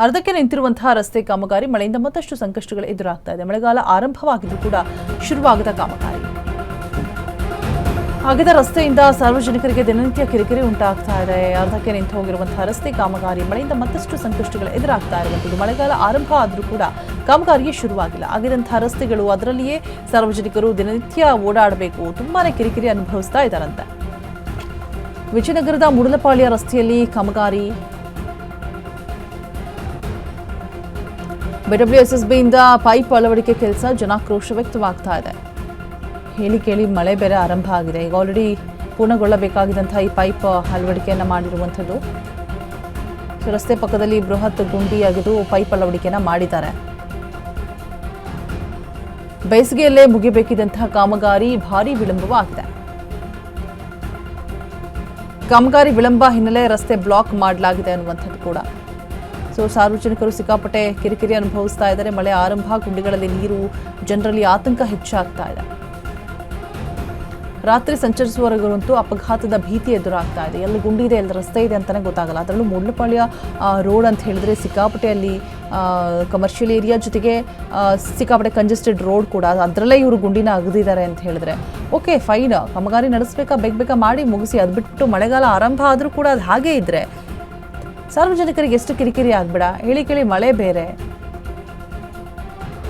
ಅರ್ಧಕ್ಕೆ ನಿಂತಿರುವಂತಹ ರಸ್ತೆ ಕಾಮಗಾರಿ ಮಳೆಯಿಂದ ಮತ್ತಷ್ಟು ಸಂಕಷ್ಟಗಳು ಎದುರಾಗ್ತಾ ಇದೆ. ಮಳೆಗಾಲ ಆರಂಭವಾಗಿದ್ದು ಕೂಡ ಶುರುವಾಗದ ಕಾಮಗಾರಿ ಆಗಿದ್ದ ರಸ್ತೆಯಿಂದ ಸಾರ್ವಜನಿಕರಿಗೆ ದಿನನಿತ್ಯ ಕಿರಿಕಿರಿ ಉಂಟಾಗ್ತಾ ಇದೆ. ಅರ್ಧಕ್ಕೆ ನಿಂತು ಹೋಗಿರುವಂತಹ ರಸ್ತೆ ಕಾಮಗಾರಿ ಮಳೆಯಿಂದ ಮತ್ತಷ್ಟು ಸಂಕಷ್ಟಗಳು ಎದುರಾಗ್ತಾ ಇರುವಂಥದ್ದು. ಮಳೆಗಾಲ ಆರಂಭ ಆದರೂ ಕೂಡ ಕಾಮಗಾರಿಯೇ ಶುರುವಾಗಿಲ್ಲ. ಆಗಿದ್ದಂತಹ ರಸ್ತೆಗಳು, ಅದರಲ್ಲಿಯೇ ಸಾರ್ವಜನಿಕರು ದಿನನಿತ್ಯ ಓಡಾಡಬೇಕು, ತುಂಬಾನೇ ಕಿರಿಕಿರಿ ಅನುಭವಿಸ್ತಾ ಇದ್ದಾರಂತೆ. ವಿಜಯನಗರದ ಮುಡಲಪಾಳ್ಯ ರಸ್ತೆಯಲ್ಲಿ ಕಾಮಗಾರಿ BWSSBಯಿಂದ ಪೈಪ್ ಅಳವಡಿಕೆ ಕೆಲಸ ಜನಾಕ್ರೋಶ ವ್ಯಕ್ತವಾಗ್ತಾ ಇದೆ. ಹೇಳಿ ಕೇಳಿ ಮಳೆ ಬೇರೆ ಆರಂಭ ಆಗಿದೆ. ಈಗ ಆಲ್ರೆಡಿ ಪೂರ್ಣಗೊಳ್ಳಬೇಕಾಗಿದ್ದಂತಹ ಈ ಪೈಪ್ ಅಳವಡಿಕೆಯನ್ನು ಮಾಡಿರುವಂಥದ್ದು. ರಸ್ತೆ ಪಕ್ಕದಲ್ಲಿ ಬೃಹತ್ ಗುಂಡಿಯಾಗಿದ್ದು ಪೈಪ್ ಅಳವಡಿಕೆಯನ್ನು ಮಾಡಿದ್ದಾರೆ. ಬೇಸಿಗೆಯಲ್ಲೇ ಮುಗಿಬೇಕಿದ್ದಂತಹ ಕಾಮಗಾರಿ ಭಾರೀ ವಿಳಂಬವಾಗಿದೆ. ಕಾಮಗಾರಿ ವಿಳಂಬ ಹಿನ್ನೆಲೆ ರಸ್ತೆ ಬ್ಲಾಕ್ ಮಾಡಲಾಗಿದೆ ಅನ್ನುವಂಥದ್ದು ಕೂಡ. ಸಾರ್ವಜನಿಕರು ಸಿಕ್ಕಾಪಟ್ಟೆ ಕಿರಿಕಿರಿ ಅನುಭವಿಸ್ತಾ ಇದ್ದಾರೆ. ಮಳೆ ಆರಂಭ, ಗುಂಡಿಗಳಲ್ಲಿ ನೀರು, ಜನರಲ್ಲಿ ಆತಂಕ ಹೆಚ್ಚಾಗ್ತಾ ಇದೆ. ರಾತ್ರಿ ಸಂಚರಿಸುವವರೆಗಂತೂ ಅಪಘಾತದ ಭೀತಿ ಎದುರಾಗ್ತಾ ಇದೆ. ಎಲ್ಲಿ ಗುಂಡಿ ಇದೆ, ಎಲ್ಲಿ ರಸ್ತೆ ಇದೆ ಅಂತಾನೆ ಗೊತ್ತಾಗಲ್ಲ. ಅದರಲ್ಲೂ ಮುಡ್ಲಪಾಳ್ಯ ರೋಡ್ ಅಂತ ಹೇಳಿದ್ರೆ ಸಿಕ್ಕಾಪಟ್ಟೆ ಅಲ್ಲಿ ಕಮರ್ಷಿಯಲ್ ಏರಿಯಾ ಜೊತೆಗೆ ಸಿಕ್ಕಾಪಟ್ಟೆ ಕಂಜೆಸ್ಟೆಡ್ ರೋಡ್ ಕೂಡ. ಅದರಲ್ಲೇ ಇವರು ಗುಂಡಿನ ಅಗದಿದ್ದಾರೆ ಅಂತ ಹೇಳಿದ್ರೆ ಓಕೆ ಫೈನ್, ಕಾಮಗಾರಿ ನಡೆಸಬೇಕಾ, ಬೇಗ ಮಾಡಿ ಮುಗಿಸಿ. ಅದು ಬಿಟ್ಟು ಮಳೆಗಾಲ ಆರಂಭ ಆದರೂ ಕೂಡ ಅದು ಹಾಗೇ ಇದ್ರೆ ಸಾರ್ವಜನಿಕರಿಗೆ ಎಷ್ಟು ಕಿರಿಕಿರಿ ಆಗ್ಬೇಡ. ಹೇಳಿ ಕೇಳಿ ಮಳೆ ಬೇರೆ.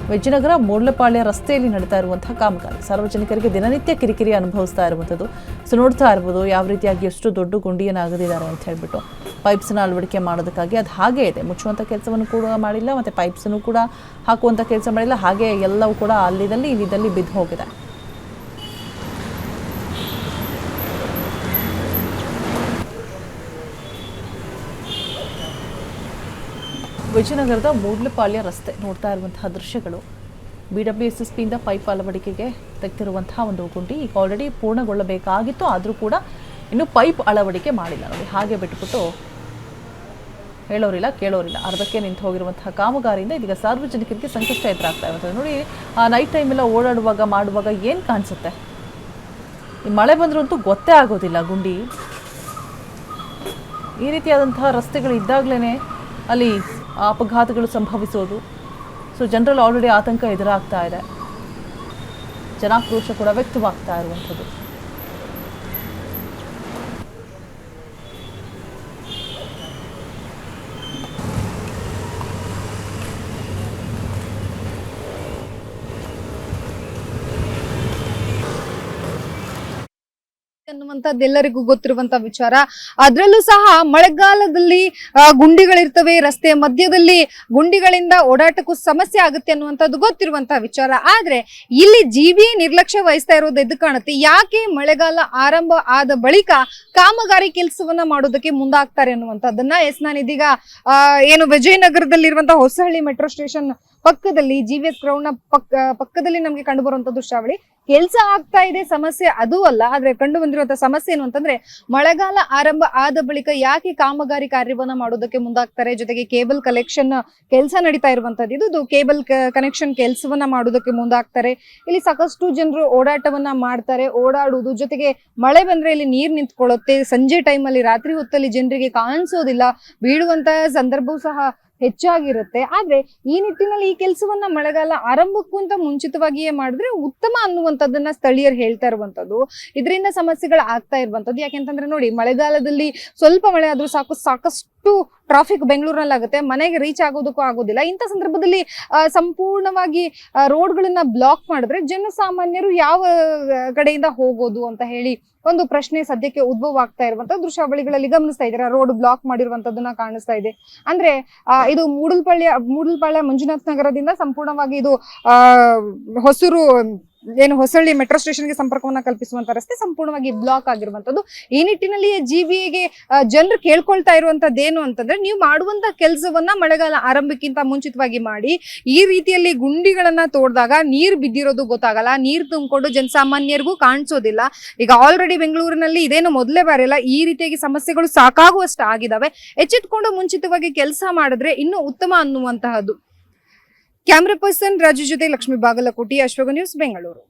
ವಿಜಯನಗರ ಮುಡಲಪಾಳ್ಯ ರಸ್ತೆಯಲ್ಲಿ ನಡೀತಾ ಇರುವಂತಹ ಕಾಮಗಾರಿ ಸಾರ್ವಜನಿಕರಿಗೆ ದಿನನಿತ್ಯ ಕಿರಿಕಿರಿ ಅನುಭವಿಸ್ತಾ ಇರುವಂಥದ್ದು. ನೋಡ್ತಾ ಇರ್ಬೋದು ಯಾವ ರೀತಿಯಾಗಿ ಎಷ್ಟು ದೊಡ್ಡ ಗುಂಡಿಯನ್ನು ಅಗದಿದ್ದಾರೆ ಅಂತ ಹೇಳ್ಬಿಟ್ಟು. ಪೈಪ್ಸನ್ನು ಅಳವಡಿಕೆ ಮಾಡೋದಕ್ಕಾಗಿ ಅದು ಹಾಗೇ ಇದೆ. ಮುಚ್ಚುವಂಥ ಕೆಲಸವನ್ನು ಕೂಡ ಮಾಡಿಲ್ಲ, ಮತ್ತು ಪೈಪ್ಸನ್ನು ಕೂಡ ಹಾಕುವಂಥ ಕೆಲಸ ಮಾಡಿಲ್ಲ. ಹಾಗೆ ಎಲ್ಲವೂ ಕೂಡ ಅಲ್ಲಿದ್ದಲ್ಲಿ ಇಲ್ಲಿದ್ದಲ್ಲಿ ಬಿದ್ದು ಹೋಗಿದೆ. ವಿಜಯನಗರದ ಮುಡಲಪಾಳ್ಯ ರಸ್ತೆ ನೋಡ್ತಾ ಇರುವಂತಹ ದೃಶ್ಯಗಳು. BWSSBಯಿಂದ ಪೈಪ್ ಅಳವಡಿಕೆಗೆ ತೆಗೆದಿರುವಂತಹ ಒಂದು ಗುಂಡಿ ಈಗ ಆಲ್ರೆಡಿ ಪೂರ್ಣಗೊಳ್ಳಬೇಕಾಗಿತ್ತು, ಆದರೂ ಕೂಡ ಇನ್ನೂ ಪೈಪ್ ಅಳವಡಿಕೆ ಮಾಡಿಲ್ಲ. ನೋಡಿ, ಹಾಗೆ ಬಿಟ್ಬಿಟ್ಟು ಹೇಳೋರಿಲ್ಲ ಕೇಳೋರಿಲ್ಲ. ಅರ್ಧಕ್ಕೆ ನಿಂತು ಹೋಗಿರುವಂತಹ ಕಾಮಗಾರಿಯಿಂದ ಇದೀಗ ಸಾರ್ವಜನಿಕರಿಗೆ ಸಂಕಷ್ಟ ಎದುರಾಗ್ತಾ ಇರುವಂಥದ್ದು. ನೋಡಿ, ನೈಟ್ ಟೈಮೆಲ್ಲ ಓಡಾಡುವಾಗ ಮಾಡುವಾಗ ಏನು ಕಾಣಿಸುತ್ತೆ. ಈ ಮಳೆ ಬಂದ್ರಂತೂ ಗೊತ್ತೇ ಆಗೋದಿಲ್ಲ. ಗುಂಡಿ ಈ ರೀತಿಯಾದಂತಹ ರಸ್ತೆಗಳು ಇದ್ದಾಗಲೇ ಅಲ್ಲಿ ಅಪಘಾತಗಳು ಸಂಭವಿಸೋದು. ಜನರಲ್ಲಿ ಆಲ್ರೆಡಿ ಆತಂಕ ಎದುರಾಗ್ತಾ ಇದೆ. ಜನಾಕ್ರೋಶ ಕೂಡ ವ್ಯಕ್ತವಾಗ್ತಾ ಇರುವಂಥದ್ದು. ಅನ್ನುವಂಥದ್ದೆಲ್ಲರಿಗೂ ಗೊತ್ತಿರುವಂತ ವಿಚಾರ. ಅದ್ರಲ್ಲೂ ಸಹ ಮಳೆಗಾಲದಲ್ಲಿ ಗುಂಡಿಗಳಿರ್ತವೆ, ರಸ್ತೆ ಮಧ್ಯದಲ್ಲಿ ಗುಂಡಿಗಳಿಂದ ಓಡಾಟಕ್ಕೂ ಸಮಸ್ಯೆ ಆಗುತ್ತೆ ಅನ್ನುವಂಥದ್ದು ಗೊತ್ತಿರುವಂತಹ ವಿಚಾರ. ಆದ್ರೆ ಇಲ್ಲಿ GBA ನಿರ್ಲಕ್ಷ್ಯ ವಹಿಸ್ತಾ ಇರೋದು ಎದ್ದು ಕಾಣುತ್ತೆ. ಯಾಕೆ ಮಳೆಗಾಲ ಆರಂಭ ಆದ ಬಳಿಕ ಕಾಮಗಾರಿ ಕೆಲಸವನ್ನ ಮಾಡೋದಕ್ಕೆ ಮುಂದಾಗ್ತಾರೆ ಅನ್ನುವಂಥದ್ದನ್ನ ನಾನಿದೀಗ ಏನು ವಿಜಯನಗರದಲ್ಲಿರುವಂತಹ ಹೊಸಹಳ್ಳಿ ಮೆಟ್ರೋ ಸ್ಟೇಷನ್ ಪಕ್ಕದಲ್ಲಿ GVS ಗ್ರೌಂಡ್ ನ ಪಕ್ಕದಲ್ಲಿ ನಮ್ಗೆ ಕಂಡು ಬರುವಂತ ದೃಶ್ಯಾವಳಿ. ಕೆಲಸ ಆಗ್ತಾ ಇದೆ, ಸಮಸ್ಯೆ ಅದು ಅಲ್ಲ. ಆದ್ರೆ ಕಂಡು ಬಂದಿರುವಂತಹ ಸಮಸ್ಯೆ ಏನು ಅಂತಂದ್ರೆ ಮಳೆಗಾಲ ಆರಂಭ ಆದ ಬಳಿಕ ಯಾಕೆ ಕಾಮಗಾರಿ ಕಾರ್ಯವನ್ನ ಮಾಡೋದಕ್ಕೆ ಮುಂದಾಗ್ತಾರೆ. ಜೊತೆಗೆ ಕೇಬಲ್ ಕಲೆಕ್ಷನ್ ಕೆಲಸ ನಡೀತಾ ಇರುವಂತದ್ದು. ಇದು ಕೇಬಲ್ ಕನೆಕ್ಷನ್ ಕೆಲಸವನ್ನ ಮಾಡೋದಕ್ಕೆ ಮುಂದಾಗ್ತಾರೆ. ಇಲ್ಲಿ ಸಾಕಷ್ಟು ಜನರು ಓಡಾಟವನ್ನ ಮಾಡ್ತಾರೆ. ಓಡಾಡುವುದು ಜೊತೆಗೆ ಮಳೆ ಬಂದ್ರೆ ಇಲ್ಲಿ ನೀರ್ ನಿಂತ್ಕೊಳ್ಳುತ್ತೆ. ಸಂಜೆ ಟೈಮ್ ಅಲ್ಲಿ, ರಾತ್ರಿ ಹೊತ್ತಲ್ಲಿ ಜನರಿಗೆ ಕಾಣಿಸೋದಿಲ್ಲ. ಬೀಳುವಂತಹ ಸಂದರ್ಭವೂ ಸಹ ಹೆಚ್ಚಾಗಿರುತ್ತೆ. ಆದ್ರೆ ಈ ನಿಟ್ಟಿನಲ್ಲಿ ಈ ಕೆಲಸವನ್ನ ಮಳೆಗಾಲ ಆರಂಭಕ್ಕೂ ಅಂತ ಮುಂಚಿತವಾಗಿಯೇ ಮಾಡಿದ್ರೆ ಉತ್ತಮ ಅನ್ನುವಂಥದ್ದನ್ನ ಸ್ಥಳೀಯರು ಹೇಳ್ತಾ ಇರುವಂತದ್ದು. ಇದರಿಂದ ಸಮಸ್ಯೆಗಳು ಆಗ್ತಾ ಇರುವಂತದ್ದು. ಯಾಕೆಂತಂದ್ರೆ ನೋಡಿ, ಮಳೆಗಾಲದಲ್ಲಿ ಸ್ವಲ್ಪ ಮಳೆ ಆದ್ರೂ ಸಾಕಷ್ಟು ಟ್ರಾಫಿಕ್ ಬೆಂಗಳೂರಿನಲ್ಲಿ ಆಗುತ್ತೆ. ಮನೆಗೆ ರೀಚ್ ಆಗೋದಕ್ಕೂ ಆಗೋದಿಲ್ಲ. ಇಂಥ ಸಂದರ್ಭದಲ್ಲಿ ಸಂಪೂರ್ಣವಾಗಿ ರೋಡ್ಗಳನ್ನ ಬ್ಲಾಕ್ ಮಾಡಿದ್ರೆ ಜನಸಾಮಾನ್ಯರು ಯಾವ ಕಡೆಯಿಂದ ಹೋಗೋದು ಅಂತ ಹೇಳಿ ಒಂದು ಪ್ರಶ್ನೆ ಸದ್ಯಕ್ಕೆ ಉದ್ಭವ ಆಗ್ತಾ ಇರುವಂತ ದೃಶ್ಯಾವಳಿಗಳಲ್ಲಿ ಗಮನಿಸ್ತಾ ಇದ್ದೀರಾ. ರೋಡ್ ಬ್ಲಾಕ್ ಮಾಡಿರುವಂತದ್ದನ್ನ ಕಾಣಿಸ್ತಾ ಇದೆ. ಅಂದ್ರೆ ಇದು ಮೂಡಲಪಾಳ್ಯ ಮಂಜುನಾಥ್ ನಗರದಿಂದ ಸಂಪೂರ್ಣವಾಗಿ ಇದು ಹೊಸೂರು ಹೊಸಳ್ಳಿ ಮೆಟ್ರೋ ಸ್ಟೇಷನ್ಗೆ ಸಂಪರ್ಕವನ್ನ ಕಲ್ಪಿಸುವಂತ ರಸ್ತೆ ಸಂಪೂರ್ಣವಾಗಿ ಬ್ಲಾಕ್ ಆಗಿರುವಂತದ್ದು. ಈ ನಿಟ್ಟಿನಲ್ಲಿ GBAಗೆ ಜನರು ಕೇಳ್ಕೊಳ್ತಾ ಇರುವಂತದ್ದೇನು ಅಂತಂದ್ರೆ, ನೀವು ಮಾಡುವಂತ ಕೆಲಸವನ್ನ ಮಳೆಗಾಲ ಆರಂಭಕ್ಕಿಂತ ಮುಂಚಿತವಾಗಿ ಮಾಡಿ. ಈ ರೀತಿಯಲ್ಲಿ ಗುಂಡಿಗಳನ್ನ ತೋಡ್ದಾಗ ನೀರ್ ಬಿದ್ದಿರೋದು ಗೊತ್ತಾಗಲ್ಲ, ನೀರ್ ತುಂಬಿಕೊಂಡು ಜನಸಾಮಾನ್ಯರಿಗೂ ಕಾಣಿಸೋದಿಲ್ಲ. ಈಗ ಆಲ್ರೆಡಿ ಬೆಂಗಳೂರಿನಲ್ಲಿ ಇದೇನು ಮೊದಲೇ ಬಾರಿ ಅಲ್ಲ, ಈ ರೀತಿಯಾಗಿ ಸಮಸ್ಯೆಗಳು ಸಾಕಾಗುವಷ್ಟು ಆಗಿದಾವೆ. ಎಚ್ಚೆತ್ಕೊಂಡು ಮುಂಚಿತವಾಗಿ ಕೆಲಸ ಮಾಡಿದ್ರೆ ಇನ್ನೂ ಉತ್ತಮ ಅನ್ನುವಂತಹದ್ದು. ಕ್ಯಾಮ್ರಾ ಪರ್ಸನ್ ರಾಜು ಜೊತೆ ಲಕ್ಷ್ಮೀ ಬಾಗಲಕೋಟಿ, ಅಶ್ವಗ ನ್ಯೂಸ್, ಬೆಂಗಳೂರು.